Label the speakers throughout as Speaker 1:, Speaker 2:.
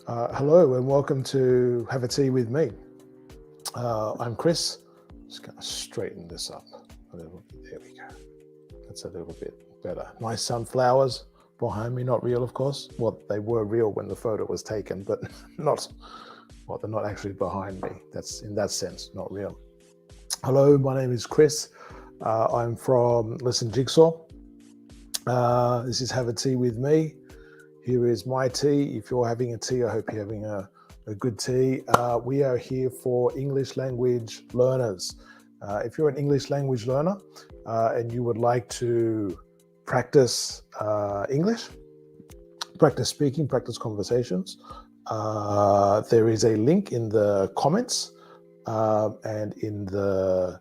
Speaker 1: Hello and welcome to Have a Tea with me. I'm Chris. Just going to straighten this up a little bit. There we go. That's a little bit better. Nice sunflowers behind me, not real, of course. Well, they were real when the photo was taken, but they're not actually behind me. That's in that sense, not real. Hello, my name is Chris. I'm from Jigsaw. This is Have a Tea with me. Here is my tea. If you're having a tea, I hope you're having a good tea. We are here for English language learners. If you're an English language learner and you would like to practice English, practice speaking, practice conversations, there is a link in the comments and in the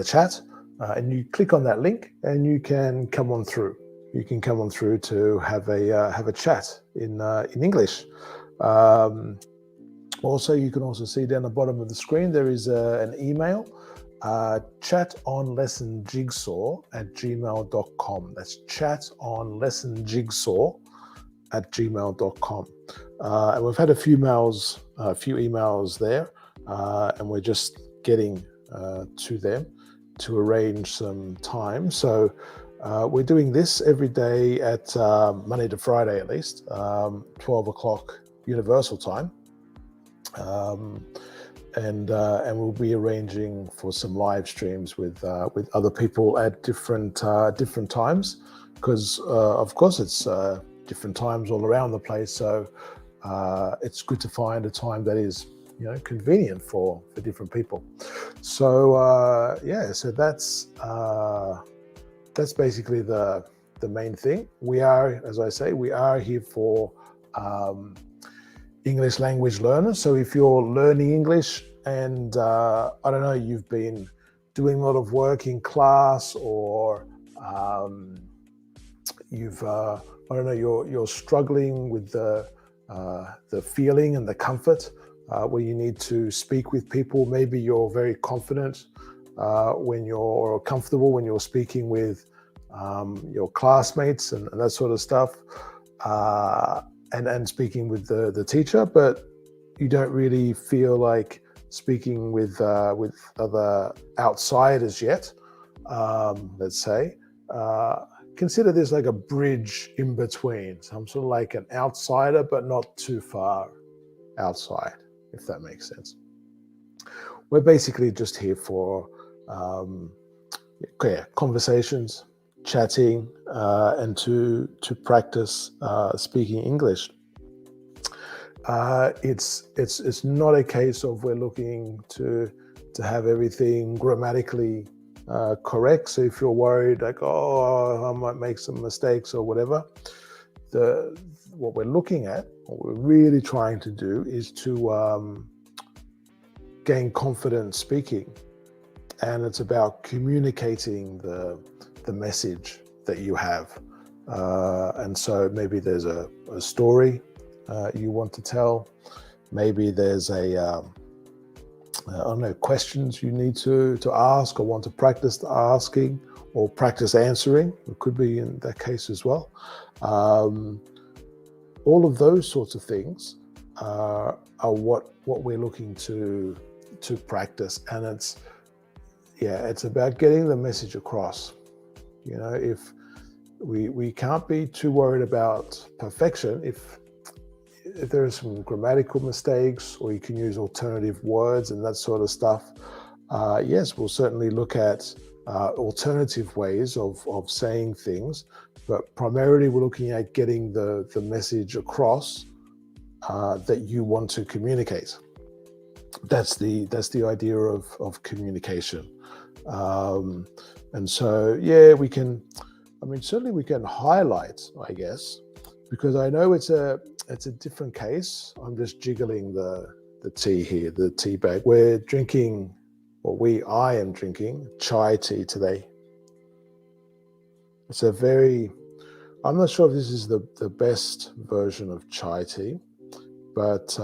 Speaker 1: chat, and you click on that link and you can come on through. You can come on through to have a chat in English. Also, you can also see down the bottom of the screen there is an email, chatonlessonjigsaw@gmail.com. That's chatonlessonjigsaw@gmail.com. And we've had a few emails there, and we're just getting to them to arrange some time. So we're doing this every day at Monday to Friday at least, 12 o'clock Universal Time. And we'll be arranging for some live streams with other people at different times, because of course it's different times all around the place. So it's good to find a time that is convenient for different people. So so that's basically the main thing. We are, as I say, we are here for English language learners. So if you're learning English and I don't know, you've been doing a lot of work in class, or you're struggling with the feeling and the comfort where you need to speak with people. Maybe you're very confident when you're comfortable when you're speaking with your classmates and that sort of stuff, and speaking with the teacher, but you don't really feel like speaking with other outsiders yet. Let's say, consider this like a bridge in between. So I'm sort of like an outsider, but not too far outside, if that makes sense. We're basically just here for conversations, chatting, and to practice speaking English. It's not a case of we're looking to have everything grammatically correct. So if you're worried, like, I might make some mistakes or whatever, what we're looking at, what we're really trying to do is to gain confidence speaking, and it's about communicating the message that you have. And so maybe there's a story you want to tell. Maybe there's questions you need to ask or want to practice asking or practice answering. It could be in that case as well. All of those sorts of things are what we're looking to practice, and it's about getting the message across. If we can't be too worried about perfection. If there are some grammatical mistakes, or you can use alternative words and that sort of stuff, yes, we'll certainly look at alternative ways of saying things, but primarily we're looking at getting the message across that you want to communicate. That's the idea of communication. And so, we can, certainly we can highlight, I guess, because I know it's a different case. I'm just jiggling the tea here, the tea bag. We're drinking, I am drinking chai tea today. It's I'm not sure if this is the best version of chai tea, but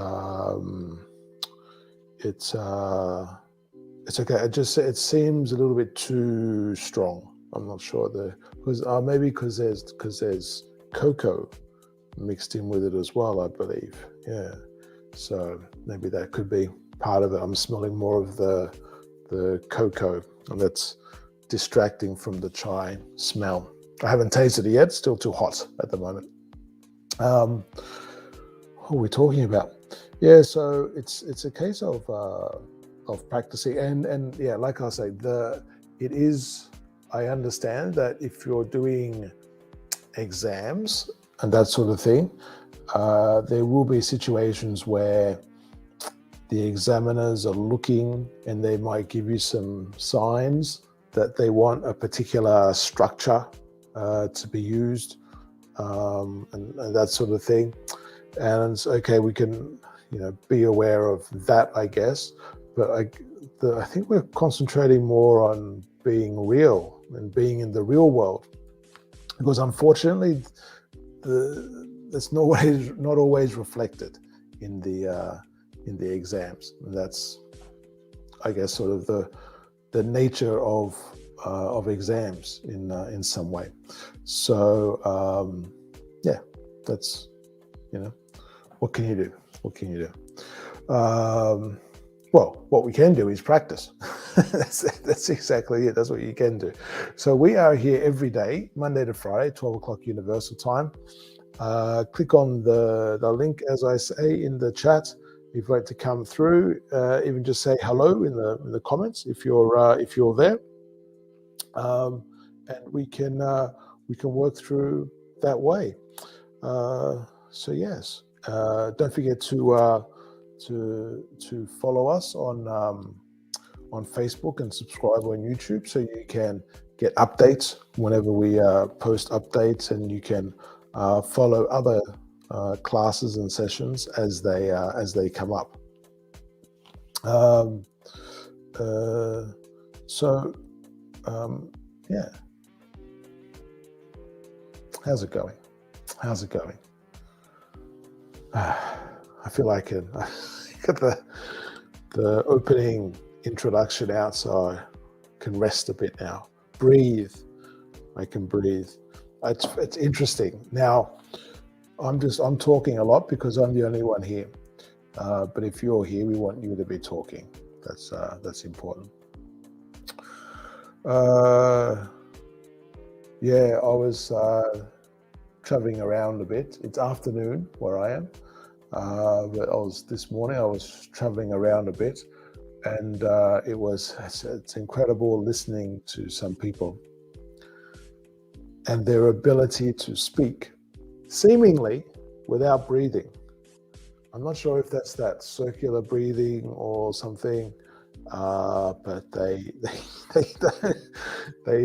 Speaker 1: it's okay. It seems a little bit too strong. I'm not sure because there's cocoa mixed in with it as well, I believe. Yeah. So maybe that could be part of it. I'm smelling more of the cocoa, and that's distracting from the chai smell. I haven't tasted it yet, still too hot at the moment. What are we talking about? Yeah, so it's a case of practicing, and yeah, like I say, it is. I understand that if you're doing exams and that sort of thing, there will be situations where the examiners are looking and they might give you some signs that they want a particular structure to be used, and that sort of thing. And it's okay, we can, be aware of that, I guess. But I think we're concentrating more on being real and being in the real world, because unfortunately, that's not always reflected in the exams. And that's, I guess, sort of the nature of exams in some way. So yeah, that's, what can you do? What can you do? Well, what we can do is practice. That's exactly it. That's what you can do. So we are here every day, Monday to Friday, 12 o'clock Universal Time. Click on the link, as I say, in the chat. If you'd like to come through, even just say hello in the comments if you're there, and we can work through that way. So yes, don't forget to follow us on Facebook and subscribe on YouTube, so you can get updates whenever we post updates, and you can follow other classes and sessions as they come up. Yeah, how's it going? I feel like I got the opening introduction out, so I can rest a bit now. Breathe. I can breathe. It's interesting. Now, I'm talking a lot because I'm the only one here. But if you're here, we want you to be talking. That's important. Yeah, I was traveling around a bit. It's afternoon where I am, but this morning I was traveling around a bit, and it's incredible listening to some people and their ability to speak seemingly without breathing. I'm not sure if that's that circular breathing or something, but they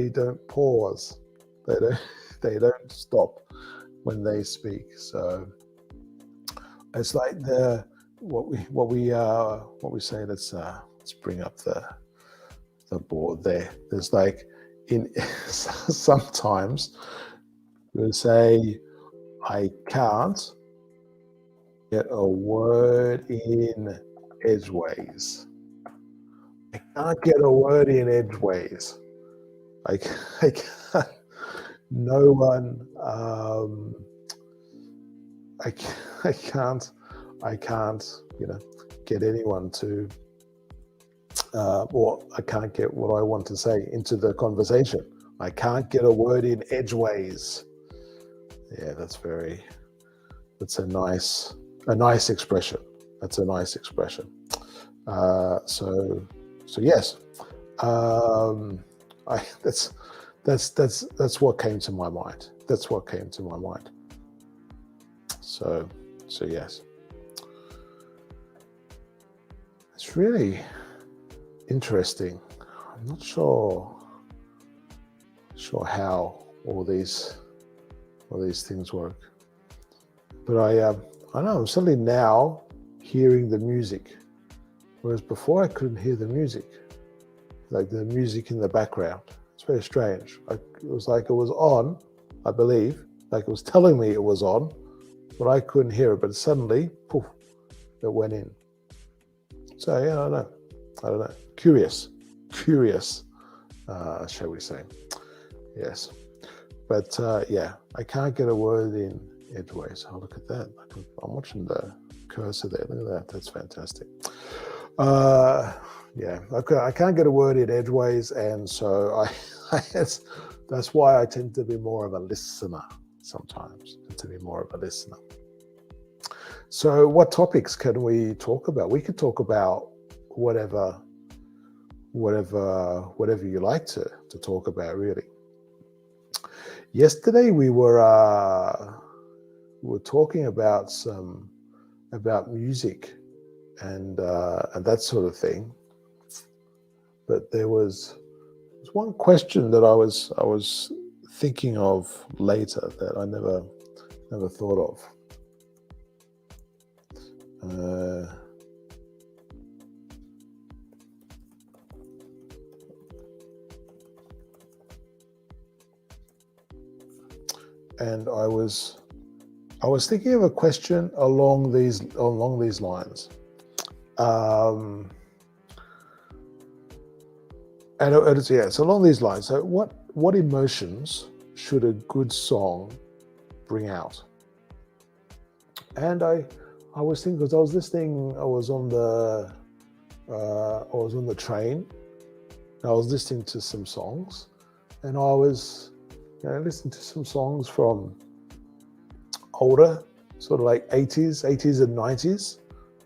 Speaker 1: don't pause. They don't stop when they speak. So it's like what we say. Let's bring up the board there. There's like sometimes we'll say, I can't get a word in edgeways. I can't get a word in edgeways. I can't. No one. I can't. Get anyone to. Or I can't get what I want to say into the conversation. I can't get a word in edgeways. Yeah, that's a nice expression. That's a nice expression. So yes, that's what came to my mind. That's what came to my mind. So yes, it's really interesting. I'm not sure how all these things work, but I know I'm suddenly now hearing the music, whereas before I couldn't hear the music, like the music in the background. It's very strange. It was like it was on, I believe, like it was telling me it was on, but I couldn't hear it. But suddenly, poof, it went in. So yeah, I don't know. Curious, shall we say? Yes, but yeah, I can't get a word in Edgeways. Oh, look at that. I'm watching the cursor there. Look at that. That's fantastic. Yeah, okay. I can't get a word in edgeways, and so that's why I tend to be more of a listener sometimes. To be more of a listener. So, what topics can we talk about? We could talk about whatever you like to talk about, really. Yesterday we were talking about music and that sort of thing. But there was one question that I was thinking of later that I never thought of. And I was thinking of a question along these lines. And it's along these lines. So what emotions should a good song bring out? And I was thinking, because I was listening, I was on the train, and I was listening to some songs, and I was listening to some songs from older, sort of like 80s and 90s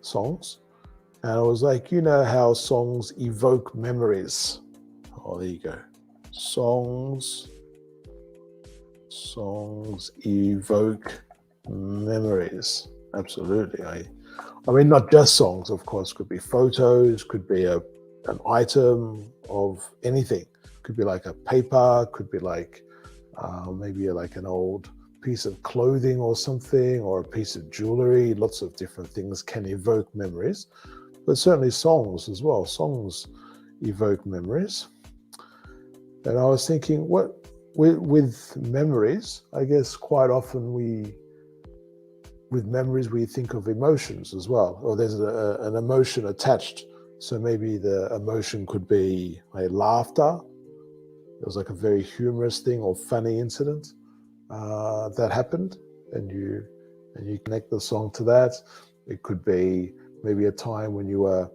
Speaker 1: songs. And I was like, how songs evoke memories. Oh, there you go. Songs evoke memories. Absolutely. I mean, not just songs, of course. Could be photos, could be an item of anything. Could be like a paper, could be like maybe like an old piece of clothing or something, or a piece of jewelry. Lots of different things can evoke memories, but certainly songs as well. Songs evoke memories. And I was thinking, what with memories, I guess quite often with memories we think of emotions as well, or there's an emotion attached. So maybe the emotion could be like laughter. It was like a very humorous thing or funny incident that happened, and you connect the song to that. It could be maybe a time when you were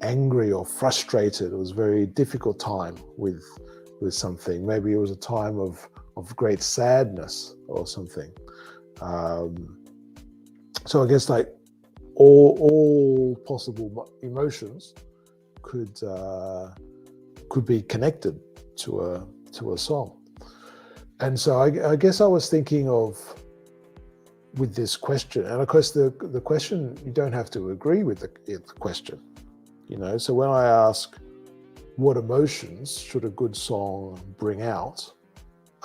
Speaker 1: angry or frustrated. It was a very difficult time with something. Maybe it was a time of great sadness or something. So I guess like all possible emotions could be connected to a song. And so I guess I was thinking of, with this question, and of course the question, you don't have to agree with the question, so when I ask what emotions should a good song bring out,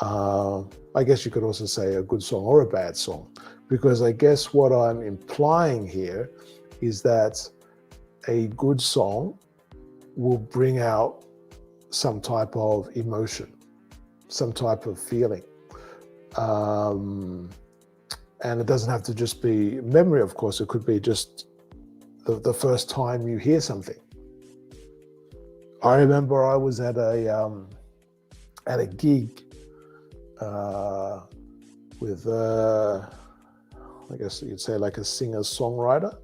Speaker 1: I guess you could also say a good song or a bad song, because I guess what I'm implying here is that a good song will bring out some type of emotion, some type of feeling. And it doesn't have to just be memory, of course. It could be just the first time you hear something. I remember I was at a gig with I guess you'd say like a singer-songwriter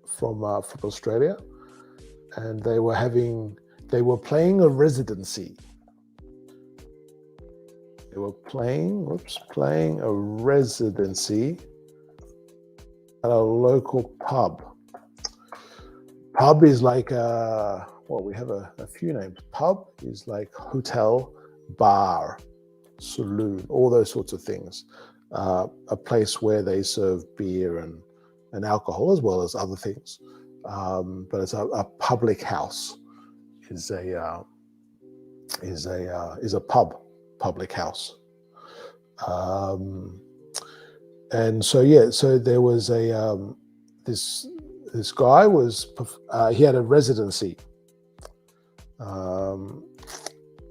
Speaker 1: from Australia, and they were playing a residency. They were playing a residency at a local pub. Pub is like we have a few names. Pub is like hotel, bar, saloon, all those sorts of things. A place where they serve beer and alcohol as well as other things. But it's a public house. Is a pub, public house. And so so there was this guy he had a residency,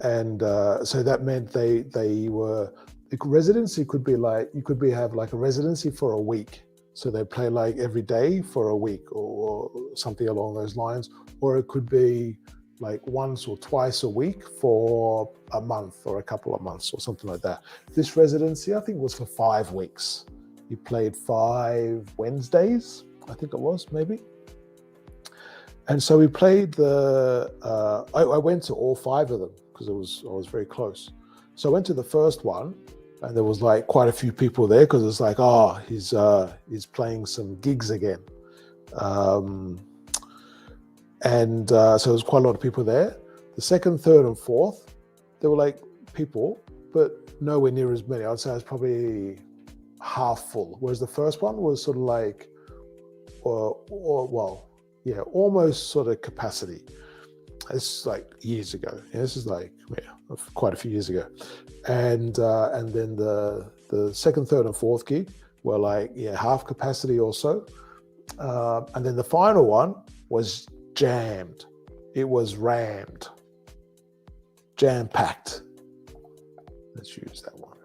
Speaker 1: and so that meant they were, the residency could be like, you could have like a residency for a week, so they play like every day for a week or something along those lines, or it could be like once or twice a week for a month or a couple of months or something like that. This residency, I think, was for 5 weeks. He played 5 Wednesdays, I think it was, maybe. And so we played I went to all 5 of them because I was very close. So I went to the first one, and there was like quite a few people there because it's like, oh, he's playing some gigs again. So there was quite a lot of people there. The second, third, and fourth, there were like people, but nowhere near as many. I'd say it was probably half full. Whereas the first one was sort of like, almost sort of capacity. It's like years ago. This is like quite a few years ago, and then the second, third, and fourth gig were like half capacity or so, and then the final one was jammed. It was rammed, jam-packed. Let's use that one.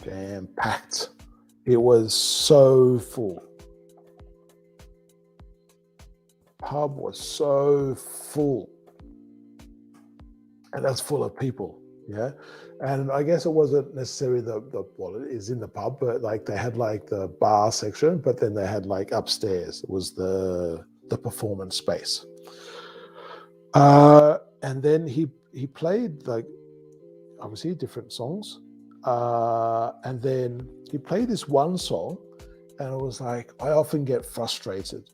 Speaker 1: Jam-packed. It was so full. Pub was so full, and that's full of people. Yeah, and I guess it wasn't necessarily well, it is in the pub, but like they had like the bar section, but then they had like upstairs it was the performance space. And then he played like obviously different songs, and then he played this one song, and I was like, I often get frustrated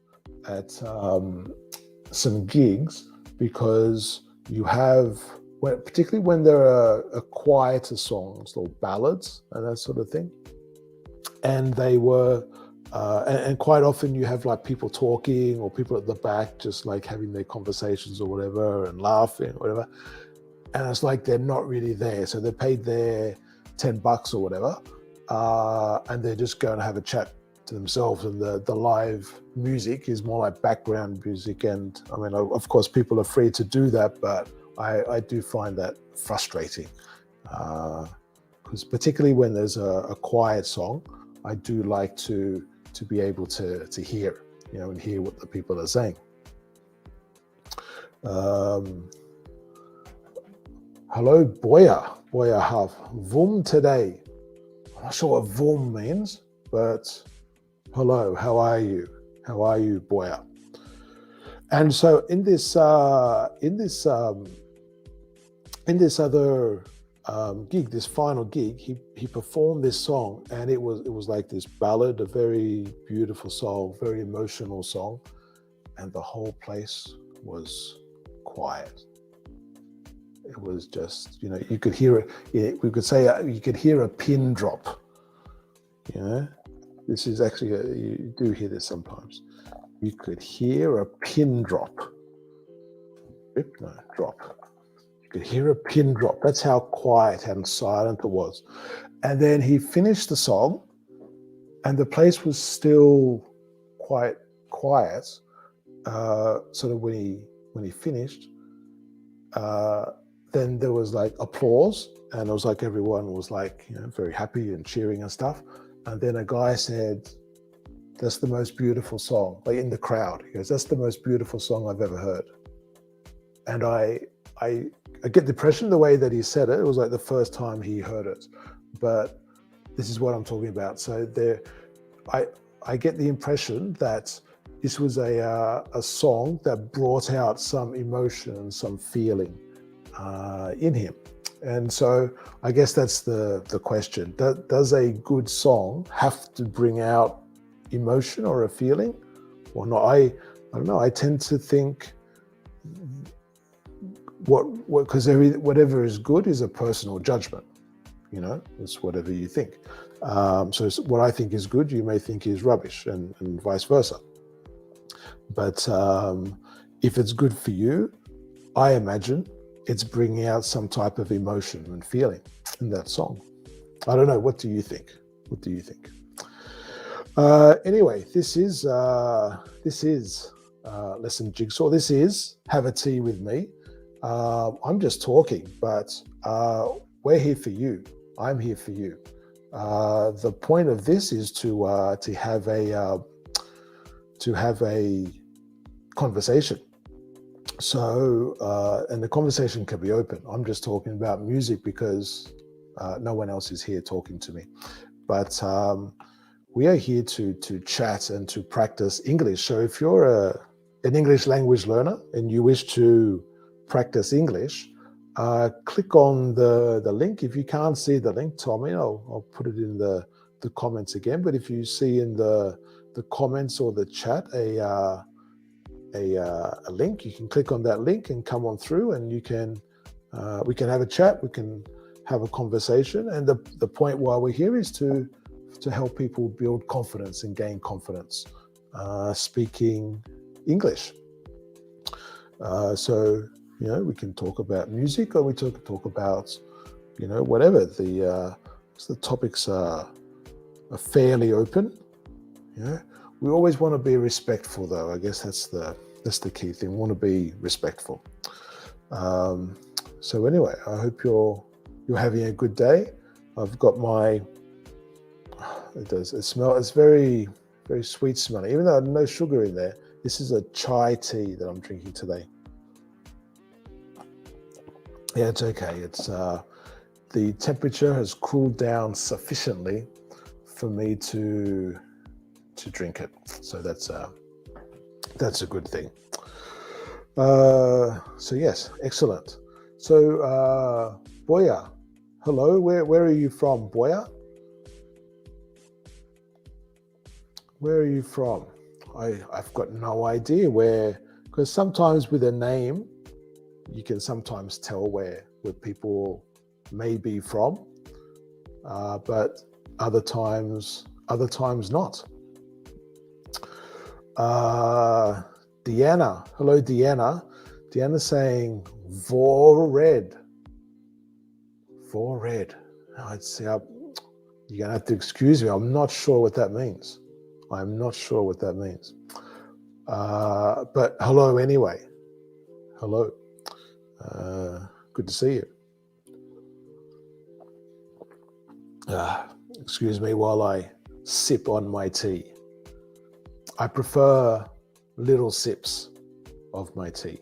Speaker 1: at some gigs because you have, particularly when there are quieter songs or ballads and that sort of thing, and they were and quite often you have like people talking or people at the back just like having their conversations or whatever and laughing or whatever, and it's like they're not really there, so they paid their $10 or whatever, and they're just going to have a chat to themselves, and the live music is more like background music. And I mean, of course people are free to do that, but I do find that frustrating, because particularly when there's a quiet song, I do like to be able to hear, and hear what the people are saying. Hello, Boya Huff. Vum today. I'm not sure what Vum means, but hello, how are you? How are you, Boya? And so in this other gig, this final gig, he performed this song, and it was like this ballad, a very beautiful song, very emotional song, and the whole place was quiet. It was just, you could hear it. We could say you could hear a pin drop. This is actually you do hear this sometimes. You could hear a pin drop. Drop. You could hear a pin drop. That's how quiet and silent it was. And then he finished the song, and the place was still quite quiet. Sort of when he finished, then there was like applause, and it was like everyone was like very happy and cheering and stuff. And then a guy said, "That's the most beautiful song," like in the crowd. He goes, "That's the most beautiful song I've ever heard." And I get the impression the way that he said it, it was like the first time he heard it. But this is what I'm talking about. So I get the impression that this was a song that brought out some emotion and some feeling in him. And so I guess that's the question. Does a good song have to bring out emotion or a feeling or not? I don't know. I tend to think because whatever is good is a personal judgment. It's whatever you think. So what I think is good, you may think is rubbish, and vice versa. But if it's good for you, I imagine it's bringing out some type of emotion and feeling in that song. I don't know. What do you think? Anyway, this is Lesson Jigsaw. This is Have a Tea with Me. I'm just talking, but we're here for you. I'm here for you. The point of this is to have a conversation. So, and the conversation can be open. I'm just talking about music because no one else is here talking to me. But we are here to chat and to practice English. So if you're an English language learner and you wish to practice English, click on the link. If you can't see the link, Tommy, I'll put it in the comments again. But if you see in the comments or the chat a link, you can click on that link and come on through, and you can we can have a chat, we can have a conversation. And the point why we're here is to help people build confidence and gain confidence speaking English. So we can talk about music, or we talk about whatever. The topics are fairly open. We always want to be respectful, though. I guess that's the key thing. We want to be respectful. So anyway, I hope you're having a good day. I've got my it's very, very sweet smelling, even though there's no sugar in there. This is a chai tea that I'm drinking today. Yeah, it's okay. It's the temperature has cooled down sufficiently for me to drink it. So that's a good thing. So yes, excellent. So Boya, hello. Where are you from, Boya? Where are you from? I've got no idea where, because sometimes with a name, you can sometimes tell where people may be from, but other times not. Deanna, hello Deanna. Deanna's saying Vored. You're gonna have to excuse me. I'm not sure what that means. But hello anyway. Hello. Good to see you. Excuse me while I sip on my tea. I prefer little sips of my tea.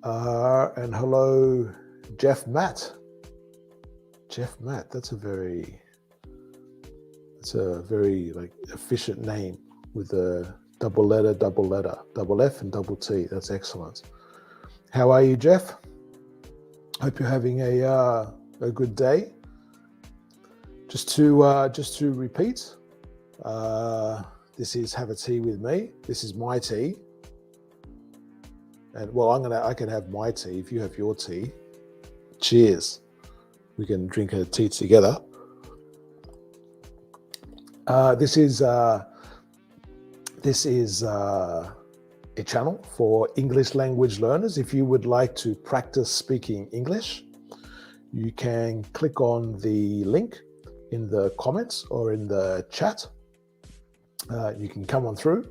Speaker 1: And hello, Jeff Matt. Jeff Matt, that's a very like efficient name with a double letter, double F and double T. That's excellent. How are you, Jeff? Hope you're having a good day. Just to repeat, this is Have a Tea with me. This is my tea. And well, I can have my tea if you have your tea. Cheers. We can drink a tea together. This is a channel for English language learners. If you would like to practice speaking English, you can click on the link in the comments or in the chat. You can come on through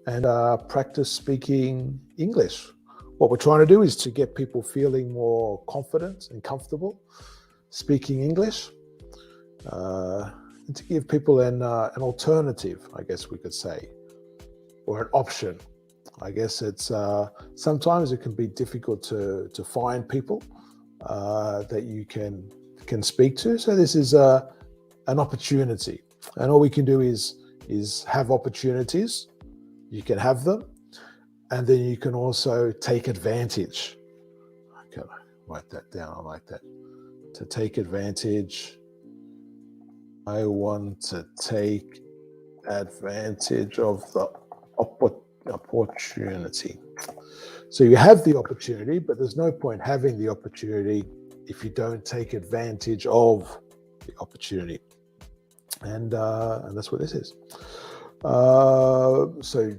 Speaker 1: and practice speaking English. What we're trying to do is to get people feeling more confident and comfortable speaking English, and to give people an alternative, I guess we could say, or an option. I guess it's sometimes it can be difficult to find people that you can speak to. So this is an opportunity, and all we can do is have opportunities. You can have them, and then you can also take advantage. Okay, write that down. I like that. To take advantage. I want to take advantage of the opportunity. So you have the opportunity, but there's no point having the opportunity if you don't take advantage of the opportunity. And that's what this is. So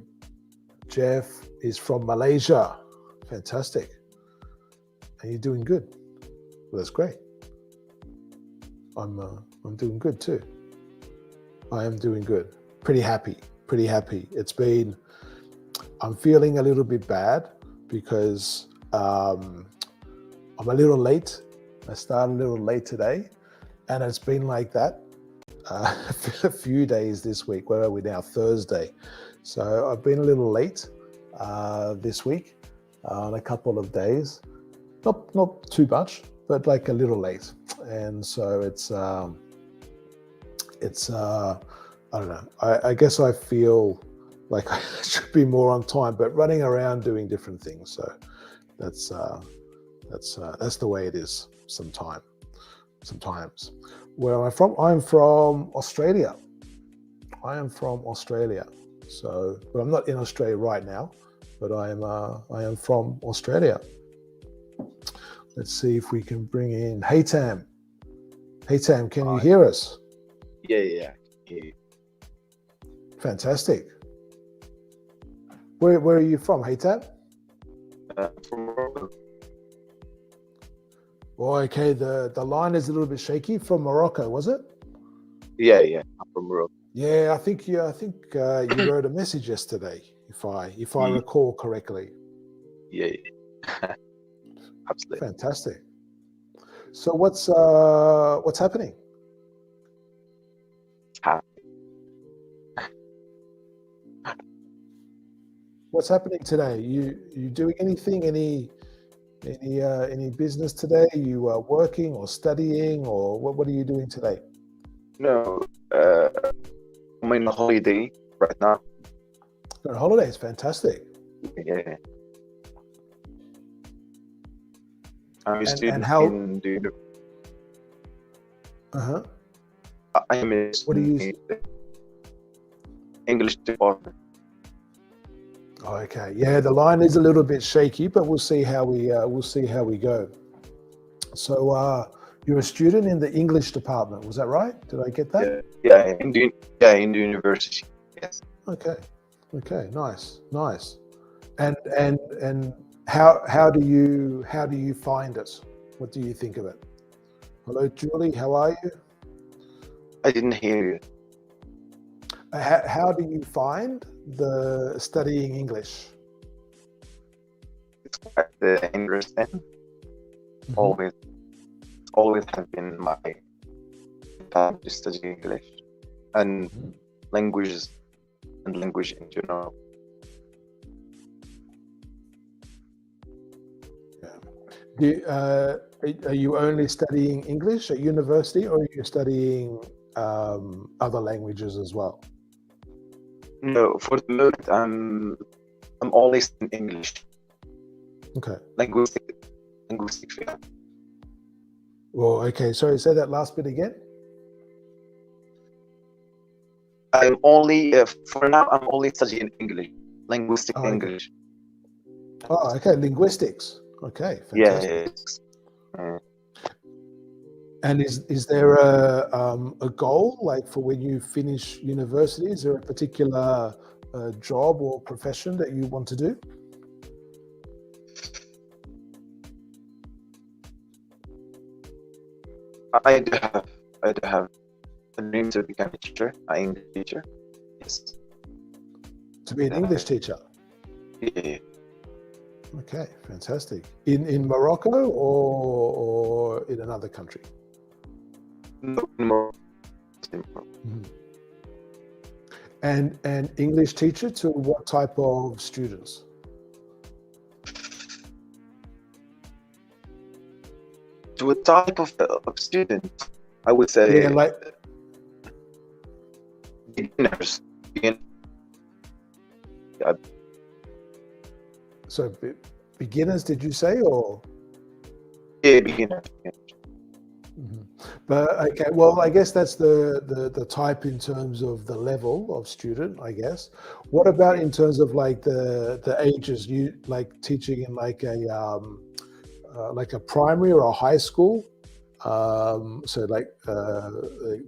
Speaker 1: Jeff is from Malaysia. Fantastic. And you're doing good. Well, that's great. I'm doing good too. I am doing good. Pretty happy. I'm feeling a little bit bad because I'm a little late. I started a little late today, and it's been like that a few days this week. Where are we now? Thursday. So I've been a little late this week on a couple of days. Not too much, but like a little late. And so it's it's I don't know. I guess I feel like I should be more on time, but running around doing different things. So that's the way it is sometimes. Where am I from? I'm from Australia. I am from Australia. So, but I'm not in Australia right now. But I am from Australia. Let's see if we can bring in Haytam. Haytam, can you hear us?
Speaker 2: Yeah.
Speaker 1: Fantastic. Where are you from, Haytam?
Speaker 2: From Morocco.
Speaker 1: Oh, okay. The line is a little bit shaky. From Morocco, was it?
Speaker 2: Yeah, I'm from Morocco.
Speaker 1: Yeah, I think you wrote a message yesterday, if I recall correctly.
Speaker 2: Yeah. Absolutely.
Speaker 1: Fantastic. So what's happening? What's happening today? You doing anything? Any business today? You working or studying, or what are you doing today?
Speaker 2: No, I'm on a holiday right now.
Speaker 1: You're on holidays. Fantastic.
Speaker 2: Yeah. I'm a student
Speaker 1: and how?
Speaker 2: in the
Speaker 1: Uh-huh.
Speaker 2: I am a
Speaker 1: What do
Speaker 2: student
Speaker 1: you?
Speaker 2: in the English department.
Speaker 1: Okay. Yeah, the line is a little bit shaky, but we'll see how we go. So you're a student in the English department, was that right? Did I get that?
Speaker 2: Yeah, in the university. Yes.
Speaker 1: Okay. Nice. And how do you find it? What do you think of it? Hello, Julie. How are you?
Speaker 2: I didn't hear you.
Speaker 1: How do you find the studying English?
Speaker 2: It's quite interesting.
Speaker 1: Mm-hmm.
Speaker 2: Always have been my time to study English and languages and language in general.
Speaker 1: Yeah. Are you only studying English at university, or are you studying other languages as well?
Speaker 2: No, for the moment I'm only studying English.
Speaker 1: Okay.
Speaker 2: Linguistic field.
Speaker 1: Well, okay. Sorry, say that last bit again.
Speaker 2: I'm only for now. I'm only studying English, linguistic English.
Speaker 1: Oh, okay. Linguistics. Okay, fantastic.
Speaker 2: Yeah.
Speaker 1: And is there a goal, like, for when you finish university? Is there a particular job or profession that you want to do?
Speaker 2: I do have a dream to become a teacher, an English teacher. Yes.
Speaker 1: To be an English teacher?
Speaker 2: Yeah.
Speaker 1: Okay, fantastic. In Morocco or in another country?
Speaker 2: No, more.
Speaker 1: Mm-hmm. And English teacher to what type of students?
Speaker 2: To a type of student, I would say.
Speaker 1: Yeah, like
Speaker 2: beginners.
Speaker 1: So beginners, did you say, or?
Speaker 2: Yeah, beginners.
Speaker 1: Mm-hmm. But okay, well, I guess that's the type in terms of the level of student, I guess. What about in terms of like the ages? You like teaching in like a primary or a high school? So like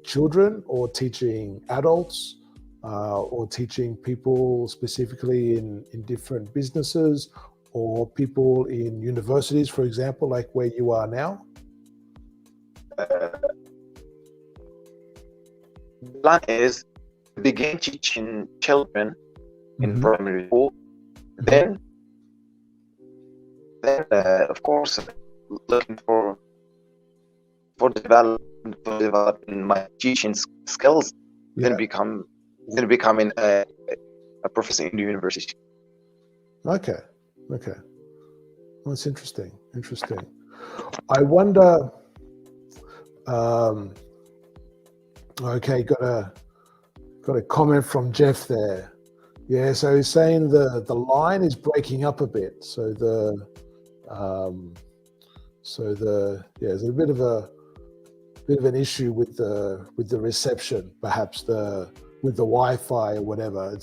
Speaker 1: children, or teaching adults, or teaching people specifically in different businesses, or people in universities, for example, like where you are now?
Speaker 2: The plan is to begin teaching children in primary school, then of course looking for developing my teaching skills, then becoming a professor in the university.
Speaker 1: Okay. That's interesting. I wonder, Okay, got a comment from Jeff there. Yeah, so he's saying the line is breaking up a bit. Um, there's a bit of an issue with the reception, perhaps with the Wi-Fi or whatever.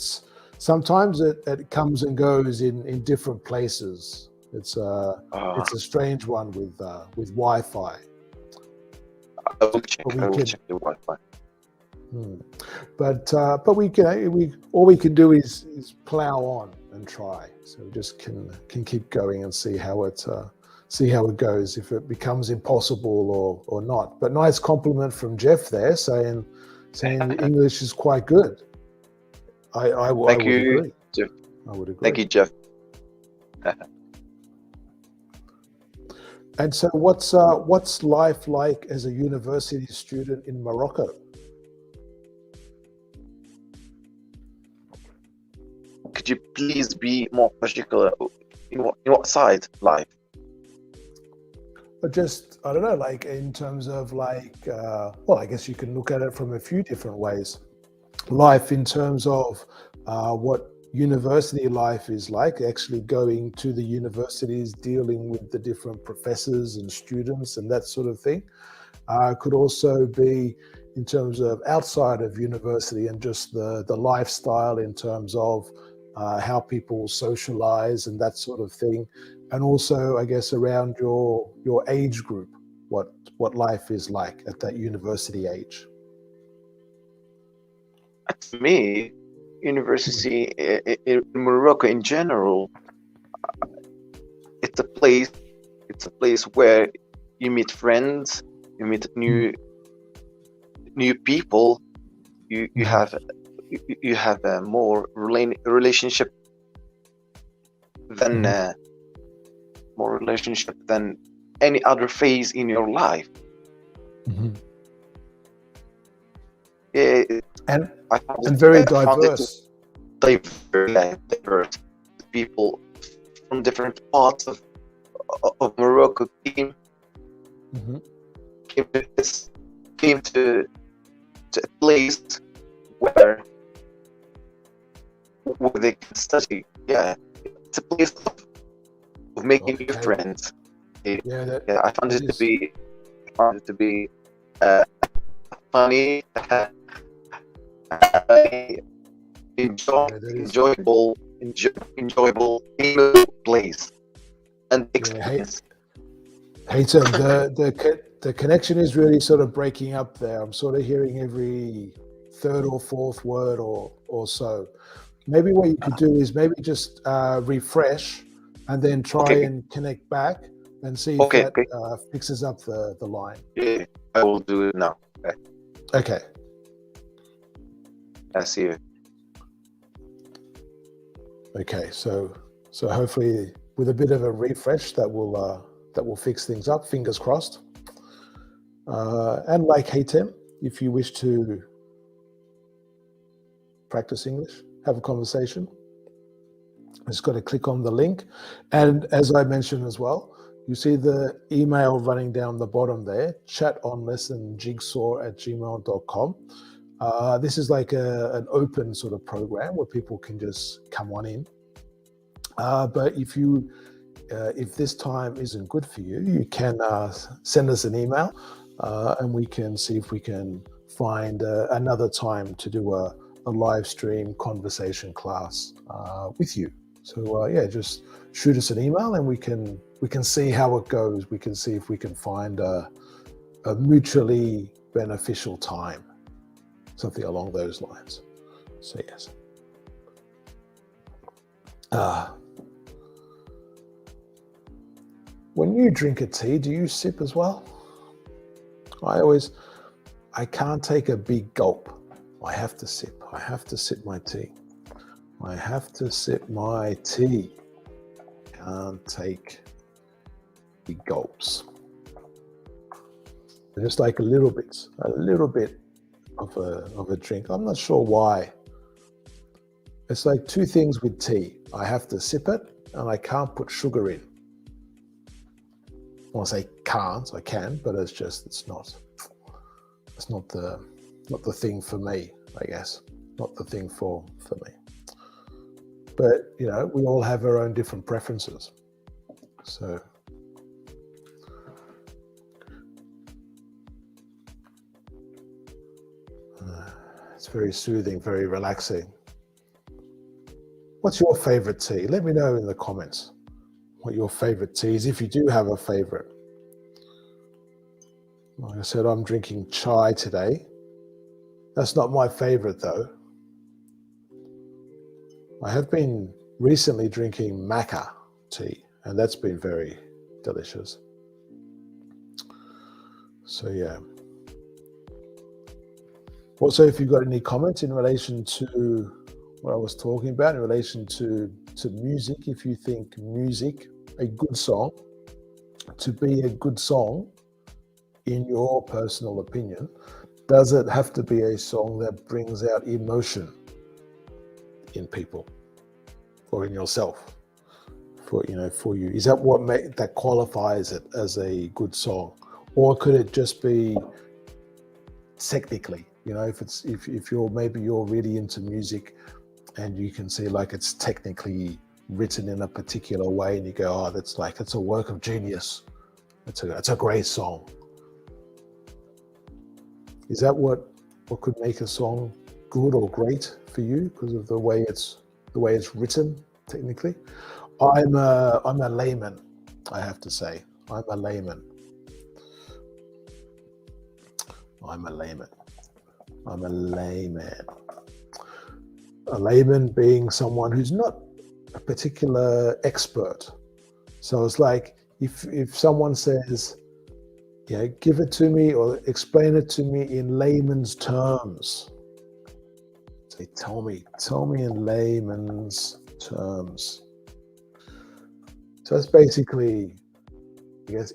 Speaker 1: Sometimes it comes and goes in different places.
Speaker 2: Uh,
Speaker 1: It's a strange one with Wi-Fi.
Speaker 2: I will check.
Speaker 1: But we
Speaker 2: I will
Speaker 1: can
Speaker 2: check the Wi-Fi.
Speaker 1: hmm. But we can we all we can do is plow on and try. So we just can keep going and see how it goes, if it becomes impossible or not. But nice compliment from Jeff there, saying the English is quite good. I
Speaker 2: Thank
Speaker 1: would
Speaker 2: you,
Speaker 1: agree.
Speaker 2: Jeff.
Speaker 1: I would
Speaker 2: Thank
Speaker 1: agree.
Speaker 2: you, Jeff.
Speaker 1: And so, what's life like as a university student in Morocco?
Speaker 2: Could you please be more particular in what side life?
Speaker 1: But just, I don't know, like in terms of well, I guess you can look at it from a few different ways. Life in terms of what university life is like, actually going to the universities, dealing with the different professors and students and that sort of thing. Could also be in terms of outside of university and just the lifestyle in terms of how people socialize and that sort of thing. And also, I guess, around your age group, what life is like at that university age.
Speaker 2: To me, university in Morocco in general, it's a place. It's a place where you meet friends, you meet new people. You have a more relationship than more relationship than any other phase in your life.
Speaker 1: And
Speaker 2: I found
Speaker 1: and very
Speaker 2: I found it
Speaker 1: diverse.
Speaker 2: diverse people from different parts of Morocco came to this came to a place where they can study. Yeah, it's a place of making new
Speaker 1: Okay.
Speaker 2: friends.
Speaker 1: Yeah,
Speaker 2: I found
Speaker 1: that
Speaker 2: it
Speaker 1: is.
Speaker 2: to be funny,
Speaker 1: Yeah, that is.
Speaker 2: enjoyable place and
Speaker 1: Yeah, hey,
Speaker 2: experience.
Speaker 1: Hayton, the connection is really sort of breaking up there. I'm sort of hearing every third or fourth word or so. Maybe what you could do is maybe just refresh and then try
Speaker 2: Okay,
Speaker 1: and connect back and see if
Speaker 2: okay,
Speaker 1: that
Speaker 2: okay.
Speaker 1: fixes up the line.
Speaker 2: Yeah, I will do it now. Okay,
Speaker 1: Okay.
Speaker 2: I see you.
Speaker 1: Okay. So hopefully with a bit of a refresh that will fix things up. Fingers crossed. And like Haytem, if you wish to practice English, have a conversation, just got to click on the link. And as I mentioned as well, you see the email running down the bottom there, chatonlessonjigsaw@gmail.com. This is like an open sort of program where people can just come on in. But if this time isn't good for you, you can send us an email and we can see if we can find another time to do a live stream conversation class with you. So yeah, just shoot us an email and we can see how it goes. We can see if we can find a mutually beneficial time, something along those lines. So yes. When you drink a tea, do you sip as well? I can't take a big gulp. I have to sip. I have to sip my tea. I have to sip my tea. Can't take big gulps. Just like a little bit of a drink. I'm not sure why. It's like two things with tea. I have to sip it and I can't put sugar in. Well, I say can't, I can, but it's not the not the thing for me, I guess. Not the thing for me. But, you know, we all have our own different preferences. So it's very soothing, very relaxing. What's your favorite tea? Let me know in the comments what your favorite tea is, if you do have a favorite. Like I said, I'm drinking chai today. That's not my favorite though. I have been recently drinking maca tea, and that's been very delicious. So yeah. Also, if you've got any comments in relation to what I was talking about, in relation to music, if you think music, a good song, to be a good song, in your personal opinion, does it have to be a song that brings out emotion in people or in yourself? For you, is that what that qualifies it as a good song, or could it just be technically? You know, if you're really into music, and you can see like it's technically written in a particular way, and you go, oh, it's a work of genius. It's a great song. Is that what could make a song good or great for you because of the way it's written technically? I'm a layman, I have to say. I'm a layman. A layman being someone who's not a particular expert. So it's like if someone says, give it to me or explain it to me in layman's terms. Say, tell me in layman's terms. So it's basically, I guess,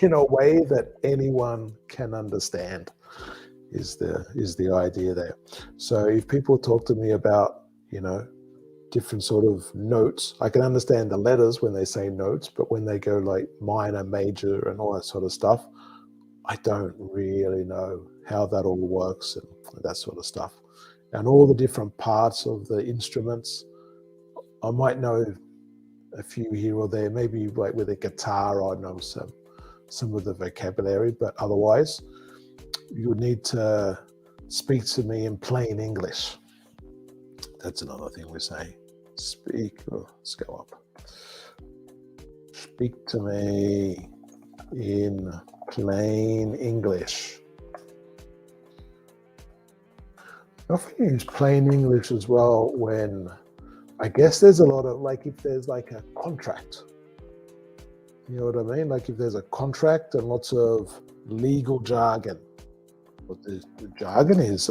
Speaker 1: in a way that anyone can understand is the idea there. So if people talk to me about, different sort of notes, I can understand the letters when they say notes, but when they go like minor, major, and all that sort of stuff, I don't really know how that all works and that sort of stuff. And all the different parts of the instruments, I might know a few here or there. Maybe like with a guitar, I know some of the vocabulary, but otherwise, you would need to speak to me in plain English. That's another thing we say. Let's go up. Speak to me in plain English. I often use plain English as well when, I guess there's a lot of, like if there's like a contract, you know what I mean? Like if there's a contract and lots of legal jargon. What the jargon is,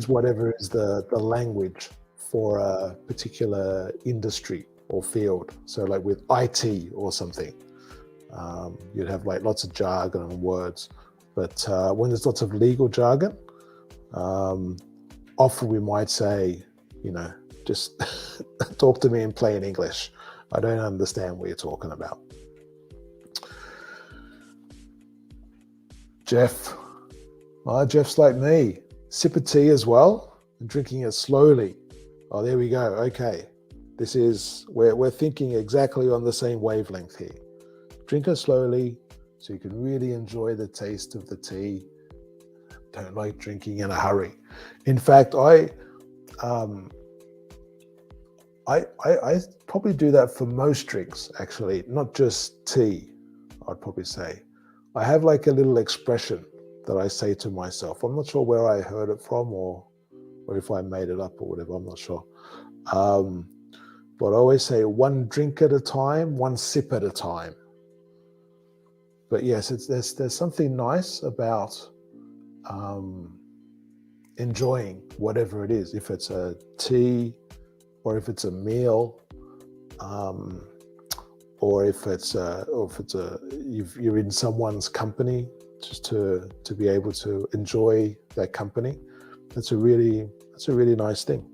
Speaker 1: whatever is the language for a particular industry or field. So like with IT or something, you'd have like lots of jargon and words. But when there's lots of legal jargon, often we might say, just talk to me in plain English. I don't understand what you're talking about. Jeff. Jeff's like me. Sip of tea as well, and drinking it slowly. Oh, there we go. Okay. We're thinking exactly on the same wavelength here. Drink it slowly so you can really enjoy the taste of the tea. Don't like drinking in a hurry. In fact, I probably do that for most drinks, actually, not just tea, I'd probably say. I have like a little expression that I say to myself. I'm not sure where I heard it from or if I made it up or whatever, I'm not sure. But I always say one drink at a time, one sip at a time. But yes, there's something nice about enjoying whatever it is, if it's a tea or if it's a meal, or if you're in someone's company, just to be able to enjoy that company. That's a really nice thing.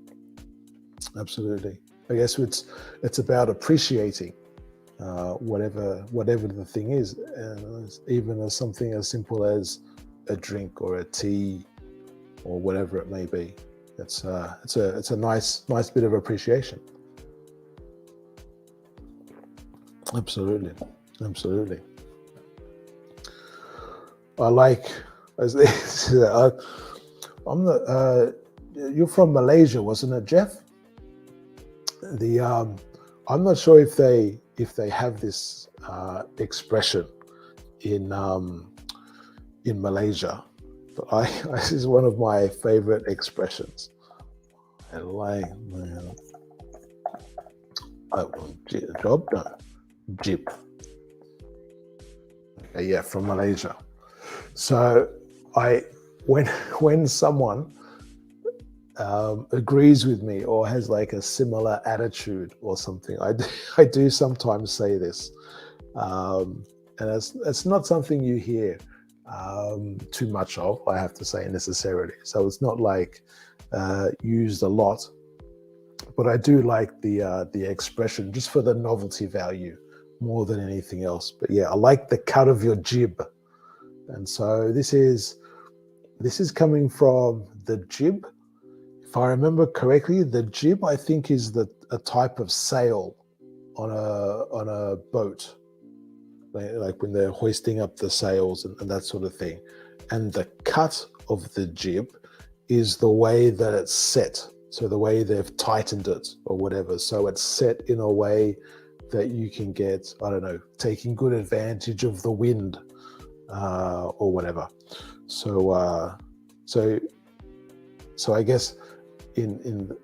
Speaker 1: Absolutely. I guess it's about appreciating whatever the thing is, and even as something as simple as a drink or a tea or whatever it may be. It's a nice bit of appreciation. Absolutely. I like as I'm the you're from Malaysia, wasn't it, Jeff? The I'm not sure if they have this expression in Malaysia, but this is one of my favorite expressions. I like job no jib. Okay, yeah, from Malaysia. So when someone agrees with me or has like a similar attitude or something, I do sometimes say this, and it's not something you hear too much of, I have to say, necessarily. So it's not like used a lot, but I do like the expression just for the novelty value more than anything else. But yeah, I like the cut of your jib, and so this is coming from the jib. If I remember correctly, the jib, I think, is a type of sail on a boat, like when they're hoisting up the sails and that sort of thing. And the cut of the jib is the way that it's set. So the way they've tightened it or whatever. So it's set in a way that you can get, I don't know, taking good advantage of the wind or whatever. So I guess in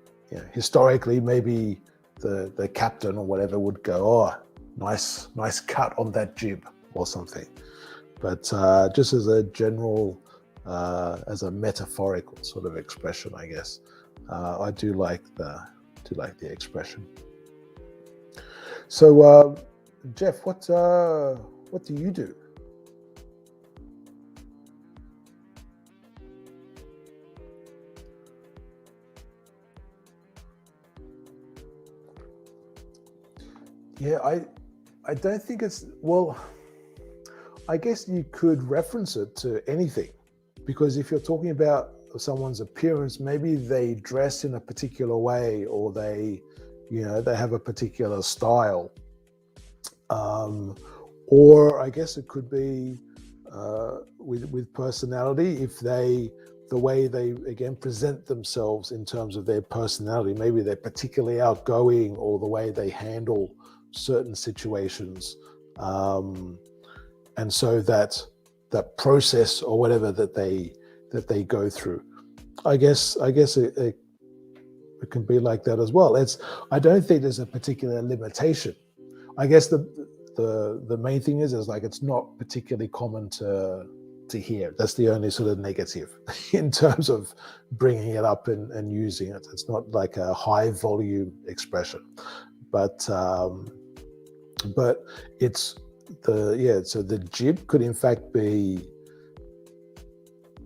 Speaker 1: historically, maybe the captain or whatever would go, oh, nice cut on that jib or something. But just as a general, as a metaphorical sort of expression, I guess, I do like the expression. So, Jeff, what do you do? Yeah, I don't think it's, well, I guess you could reference it to anything, because if you're talking about someone's appearance, maybe they dress in a particular way, or they have a particular style, or I guess it could be with personality, if the way they again present themselves in terms of their personality, maybe they're particularly outgoing, or the way they handle certain situations, and so that process or whatever that they go through, I guess it can be like that as well. I don't think there's a particular limitation. I guess the main thing is like it's not particularly common to hear. That's the only sort of negative in terms of bringing it up and using it. It's not like a high volume expression, but it's so the jib could in fact be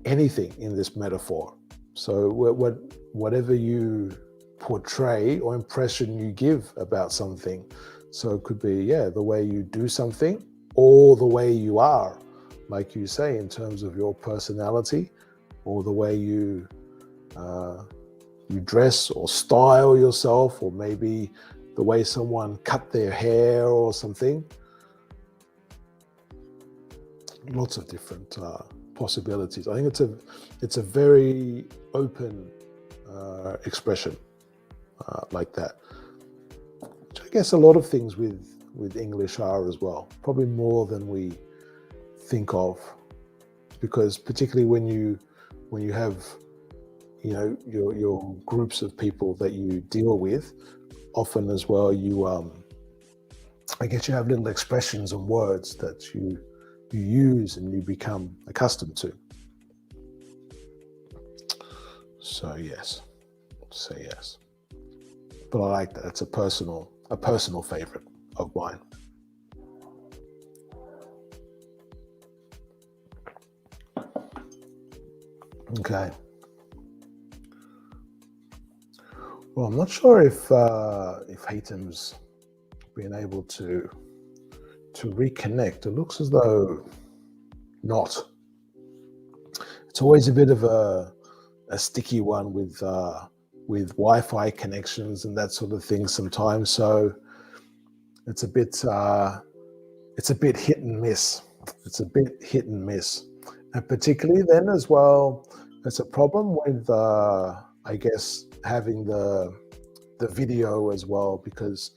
Speaker 1: anything in this metaphor. So whatever you portray or impression you give about something. So it could be, the way you do something, or the way you are, like you say, in terms of your personality, or the way you dress or style yourself, or maybe the way someone cut their hair or something. Lots of different possibilities. I think it's a very open expression like that. Which I guess a lot of things with English are as well, probably more than we think of, because particularly when you have your groups of people that you deal with, often as well, I guess you have little expressions and words that you use and you become accustomed to. So yes. But I like that. It's a personal favorite of mine. Okay. Well, I'm not sure if Haytham's been able to reconnect. It looks as though not. It's always a bit of a sticky one with Wi-Fi connections and that sort of thing sometimes. So it's a bit hit and miss. It's a bit hit and miss, and particularly then as well, it's a problem with I guess having the video as well, because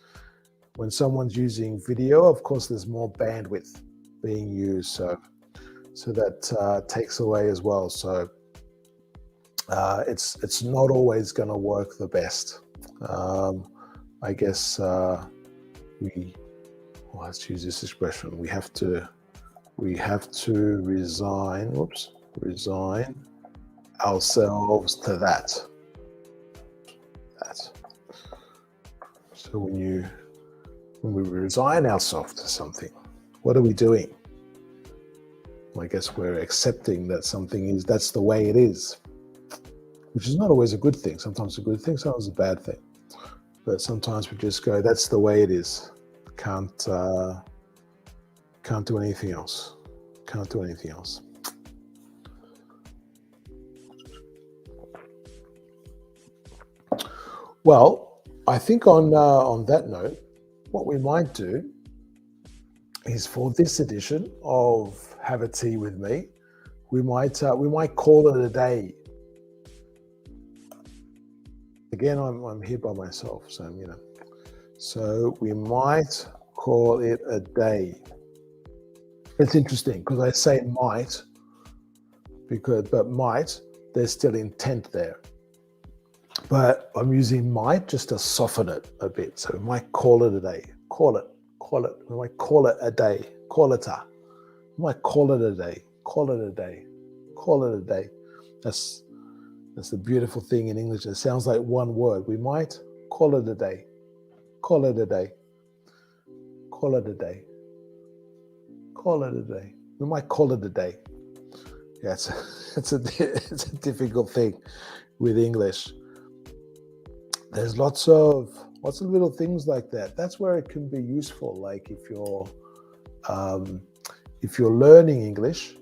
Speaker 1: when someone's using video, of course, there's more bandwidth being used, so that takes away as well. So it's not always going to work the best. I guess let's use this expression. We have to resign ourselves to that. So when we resign ourselves to something, what are we doing? I guess we're accepting that that's the way it is, which is not always a good thing. Sometimes a good thing, sometimes a bad thing. But sometimes we just go, that's the way it is. Can't do anything else. Can't do anything else. Well, I think on that note, what we might do is, for this edition of Have a Tea with Me, we might call it a day. Again, I'm here by myself, so so we might call it a day. It's interesting because I say might, but might, there's still intent there. But I'm using might just to soften it a bit. So we might call it a day. Call it. We might call it a day. Call it a. We might call it a day. Call it a day. Call it a day. That's the beautiful thing in English. It sounds like one word. We might call it a day. Call it a day. Call it a day. Call it a day. We might call it a day. Yeah, it's a difficult thing with English. There's lots of little things like that. That's where it can be useful. Like if you're learning English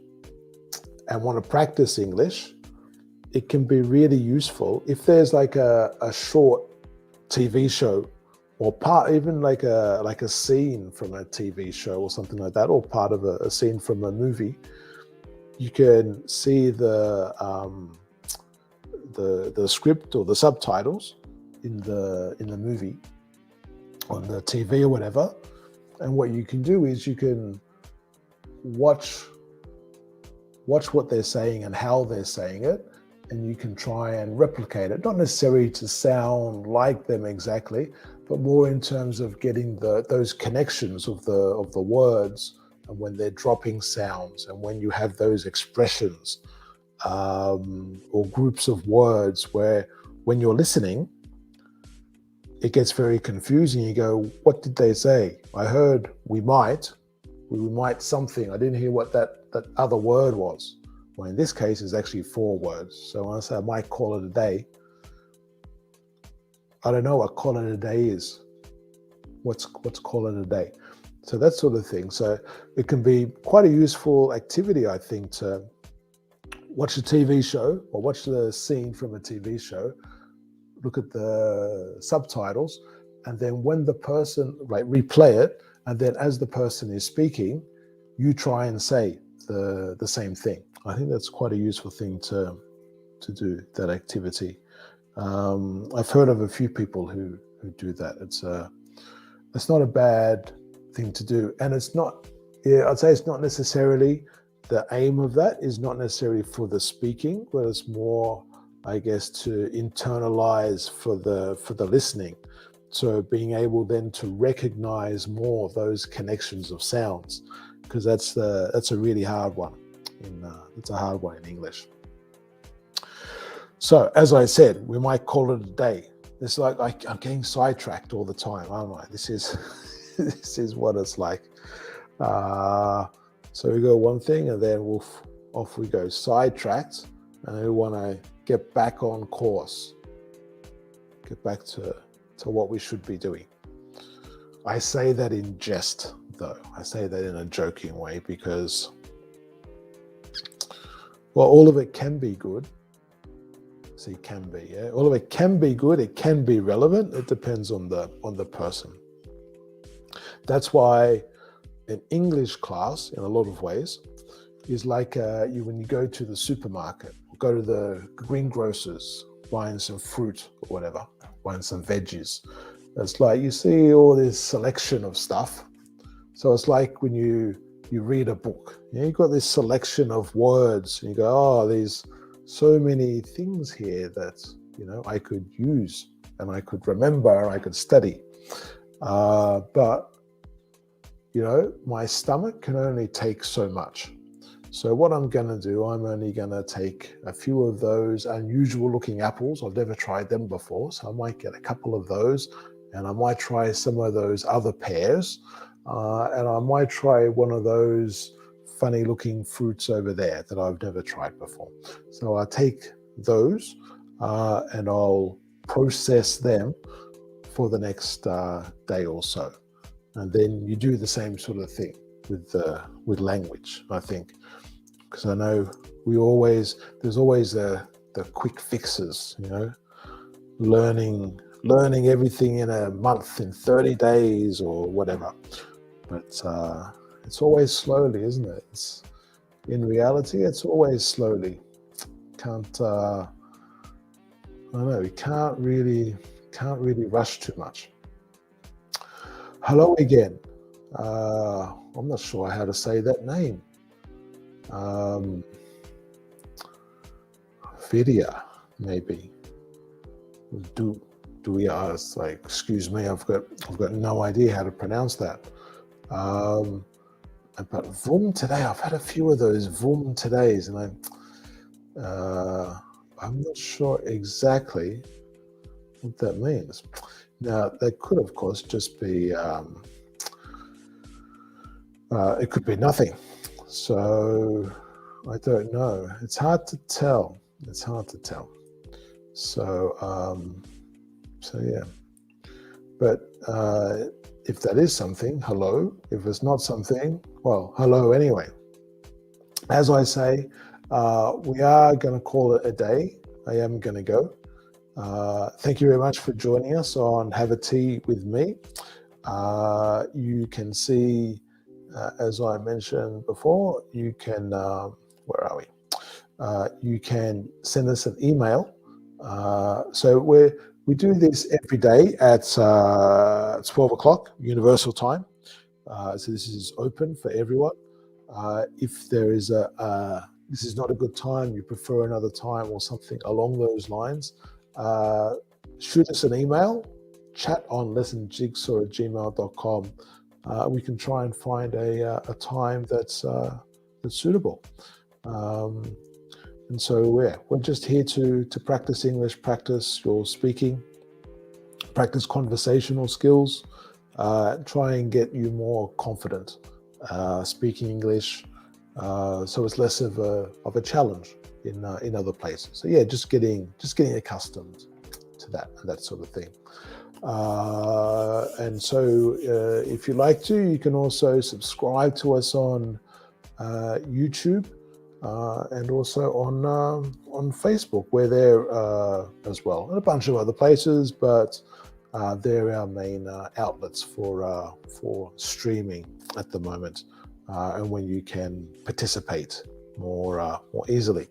Speaker 1: and want to practice English, it can be really useful if there's like a short TV show, or even like a scene from a TV show or something like that, or part of a scene from a movie. You can see the script or the subtitles in the movie on the TV or whatever, and what you can do is you can watch what they're saying and how they're saying it, and you can try and replicate it, not necessarily to sound like them exactly, but more in terms of getting those connections of the words, and when they're dropping sounds, and when you have those expressions or groups of words where when you're listening, it gets very confusing. You go, what did they say? I heard we might something. I didn't hear what that other word was. Well, in this case, it's actually 4 words. So when I say I might call it a day, I don't know what call it a day is. What's call it a day? So that sort of thing. So it can be quite a useful activity, I think, to watch a TV show or watch the scene from a TV show, look at the subtitles, and then when the person, replay it, and then as the person is speaking, you try and say the same thing. I think that's quite a useful thing to do, that activity. I've heard of a few people who do that. It's not a bad thing to do, and it's not. Yeah, I'd say it's not necessarily the aim of that is not necessarily for the speaking, but it's more, I guess, to internalize for the listening. So being able then to recognize more those connections of sounds, because that's a really hard one. It's a hard one in English. So as I said, we might call it a day. It's like I'm getting sidetracked all the time, aren't I? This is what it's like. So we go one thing, and then off we go, sidetracked, and we want to get back on course, get back to what we should be doing. I say that in jest, though. I say that in a joking way because, well, all of it can be good. See, can be, yeah. All of it can be good. It can be relevant. It depends on the person. That's why an English class, in a lot of ways, is like when you go to the supermarket, go to the greengrocers, buying some fruit or whatever, buying some veggies. It's like you see all this selection of stuff. So it's like when you read a book, you've got this selection of words, and you go, oh, there's so many things here that I could use and I could remember and I could study. But my stomach can only take so much. So what I'm going to do, I'm only going to take a few of those unusual looking apples. I've never tried them before, so I might get a couple of those, and I might try some of those other pears, and I might try one of those funny looking fruits over there that I've never tried before. So I'll take those and I'll process them for the next day or so. And then you do the same sort of thing with language, I think. Because I know there's always the quick fixes, learning everything in a month, in 30 days or whatever. But it's always slowly, isn't it? In reality, it's always slowly. I don't know, you can't really rush too much. Hello again. I'm not sure how to say that name. Vidya, maybe. Do we ask? Like, excuse me, I've got no idea how to pronounce that. But Vum today, I've had a few of those Vum todays, and I'm not sure exactly what that means. Now, that could, of course, just be. It could be nothing. So I don't know. It's hard to tell. So yeah. But if that is something, hello. If it's not something, well, hello anyway. As I say, we are going to call it a day. I am going to go. Thank you very much for joining us on Have a Tea with me. You can see, as I mentioned before, you can, where are we? You can send us an email. So we do this every day at 12 o'clock Universal Time. So this is open for everyone. If there is this is not a good time, you prefer another time or something along those lines, shoot us an email, chat on lessonjigsaw@gmail.com. We can try and find a time that's suitable. And so yeah, we're just here to practice English, practice your speaking, practice conversational skills, try and get you more confident speaking English, so it's less of a challenge in other places. So yeah, just getting accustomed to that sort of thing. And so if you like to, you can also subscribe to us on YouTube and also on Facebook. We're there as well, and a bunch of other places, but they're our main outlets for streaming at the moment, and when you can participate more easily.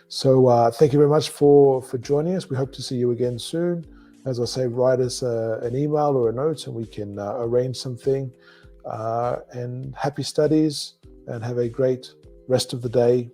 Speaker 1: So thank you very much for joining us. We hope to see you again soon. As I say, write us an email or a note, and we can arrange something. And happy studies, and have a great rest of the day.